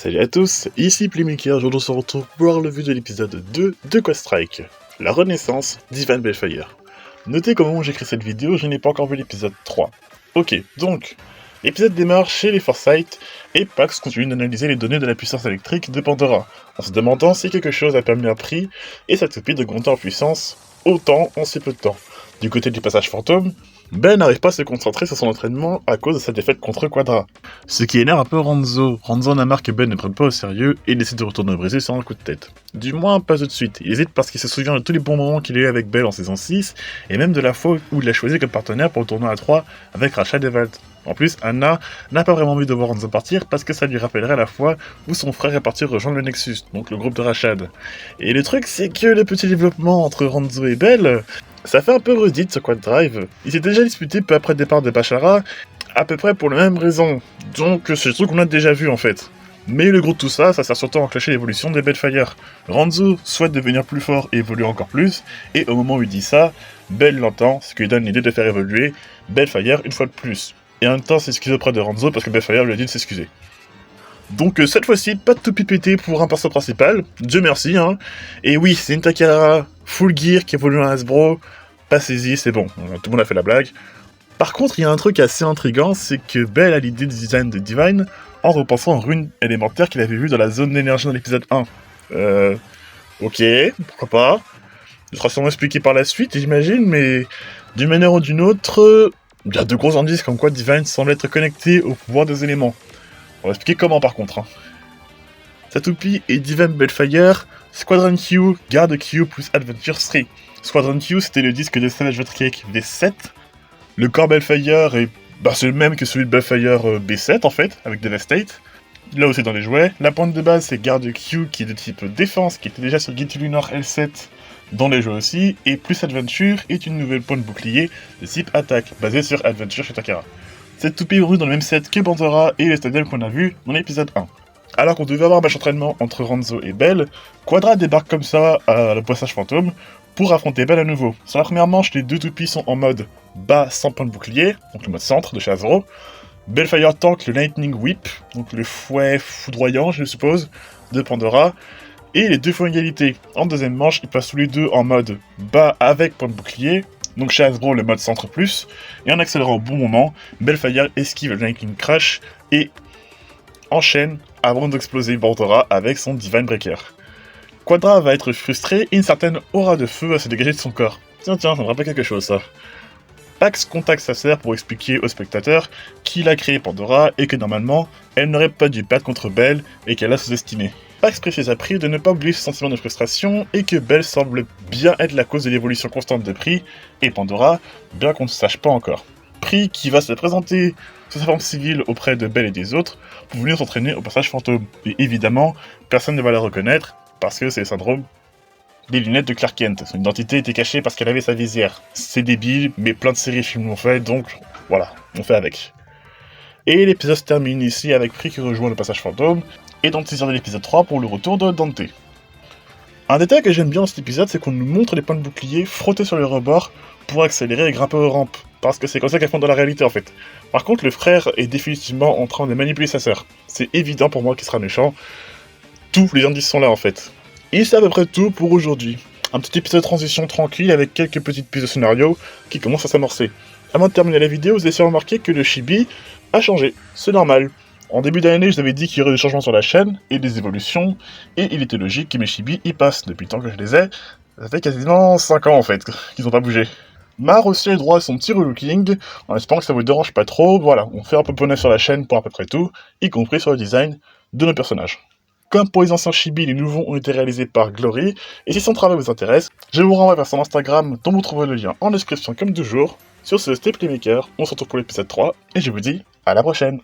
Salut à tous, ici Playmaker, aujourd'hui on se retrouve pour voir le vu de l'épisode 2 de Quest Strike, la renaissance d'Ivan Belfire. Notez qu'au moment où j'écris cette vidéo, je n'ai pas encore vu l'épisode 3. Ok, donc, l'épisode démarre chez les Forsyth, et Pax continue d'analyser les données de la puissance électrique de Pandora, en se demandant si quelque chose a permis un prix et sa toupie de monter en puissance autant en si peu de temps. Du côté du passage fantôme, Ben n'arrive pas à se concentrer sur son entraînement à cause de sa défaite contre Quadra. Ce qui énerve un peu Ranzo. Ranzo en a marre que Ben ne prenne pas au sérieux et décide de retourner au Brésil sur un coup de tête. Du moins pas tout de suite. Il hésite parce qu'il se souvient de tous les bons moments qu'il a eu avec Belle en saison 6 et même de la fois où il l'a choisi comme partenaire pour le tournoi à 3 avec Rachad et Valt. En plus, Anna n'a pas vraiment envie de voir Ranzo partir parce que ça lui rappellerait la fois où son frère est parti rejoindre le Nexus, donc le groupe de Rachad. Et le truc, c'est que le petit développement entre Ranzo et Belle, ça fait un peu redite sur Quad Drive. Il s'est déjà disputé peu après le départ de Bashara, à peu près pour la même raison. Donc c'est le truc qu'on a déjà vu en fait. Mais le gros de tout ça, ça sert surtout à enclencher l'évolution des Belfire. Ranzo souhaite devenir plus fort et évoluer encore plus, et au moment où il dit ça, Belle l'entend, ce qui lui donne l'idée de faire évoluer Belfire une fois de plus. Et en même temps s'excuse auprès de Ranzo parce que Belfire lui a dit de s'excuser. Donc cette fois-ci, pas de tout pipété pour un perso principal, Dieu merci hein. Et oui, c'est une Takara full gear qui évolue en Hasbro, passez-y, c'est bon, tout le monde a fait la blague. Par contre, il y a un truc assez intriguant, c'est que Belle a l'idée du design de Divine en repensant aux runes élémentaires qu'il avait vues dans la zone d'énergie dans l'épisode 1. Ok, pourquoi pas. Ce sera sûrement expliqué par la suite, j'imagine, mais d'une manière ou d'une autre, il y a de gros indices comme quoi Divine semble être connecté au pouvoir des éléments. On va expliquer comment par contre. Satopi et Divine Belfire, Squadron Q, Garde Q plus Adventure 3. Squadron Q c'était le disque de Savage Cake V7. Le corps Belfire est c'est le même que celui de Belfire B7 en fait, avec Devastate. Là aussi dans les jouets. La pointe de base c'est Garde Q qui est de type défense, qui était déjà sur Guilty Lunar L7 dans les jouets aussi. Et plus Adventure est une nouvelle pointe bouclier de type attaque, basée sur Adventure chez Takara. Cette toupie est dans le même set que Pandora et les stadiums qu'on a vu dans l'épisode 1. Alors qu'on devait avoir un match entraînement entre Ranzo et Belle, Quadra débarque comme ça à le passage fantôme pour affronter Belle à nouveau. Sur la première manche, les deux toupies sont en mode bas sans point de bouclier, donc le mode centre de chez Hasbro. Belfire tank le Lightning Whip, donc le fouet foudroyant je suppose, de Pandora. Et les deux font égalité. En deuxième manche, ils passent tous les deux en mode bas avec point de bouclier, donc chez Hasbro le mode centre plus, et en accélérant au bon moment, Belfire esquive le Lightning Crash et enchaîne avant d'exploser Pandora avec son Divine Breaker. Quadra va être frustré et une certaine aura de feu va se dégager de son corps. Tiens, ça me rappelle quelque chose ça. Pax contacte sa sœur pour expliquer aux spectateurs qu'il a créé Pandora et que normalement, elle n'aurait pas dû perdre contre Belle et qu'elle l'a sous-estimé. Pax précise à Pri de ne pas oublier ce sentiment de frustration et que Belle semble bien être la cause de l'évolution constante de Pri et Pandora, bien qu'on ne sache pas encore. Pri qui va se présenter sous sa forme civile auprès de Belle et des autres pour venir s'entraîner au passage fantôme. Et évidemment, personne ne va la reconnaître parce que c'est le syndrome des lunettes de Clark Kent. Son identité était cachée parce qu'elle avait sa visière. C'est débile, mais plein de séries et films l'ont fait, donc voilà, on fait avec. Et l'épisode se termine ici avec Pri qui rejoint le passage fantôme, et dans le teaser de l'épisode 3 pour le retour de Dante. Un détail que j'aime bien dans cet épisode, c'est qu'on nous montre les points de bouclier frottés sur les rebords pour accélérer et grimper aux rampes, parce que c'est comme ça qu'elles font dans la réalité en fait. Par contre, le frère est définitivement en train de manipuler sa sœur. C'est évident pour moi qu'il sera méchant. Tous les indices sont là en fait. Et c'est à peu près tout pour aujourd'hui. Un petit épisode de transition tranquille avec quelques petites pistes de scénario qui commencent à s'amorcer. Avant de terminer la vidéo, vous avez remarqué que le chibi a changé. C'est normal. En début d'année, je vous avais dit qu'il y aurait des changements sur la chaîne et des évolutions, et il était logique que mes chibis y passent. Depuis le temps que je les ai, ça fait quasiment 5 ans en fait qu'ils n'ont pas bougé. Mar aussi a le droit à son petit relooking, en espérant que ça vous dérange pas trop. Voilà, on fait un peu poney sur la chaîne pour à peu près tout, y compris sur le design de nos personnages. Comme pour les anciens chibis, les nouveaux ont été réalisés par Glory, et si son travail vous intéresse, je vous renvoie vers son Instagram dont vous trouverez le lien en description comme toujours. Sur ce, c'était Playmaker, on se retrouve pour l'épisode 3, et je vous dis à la prochaine.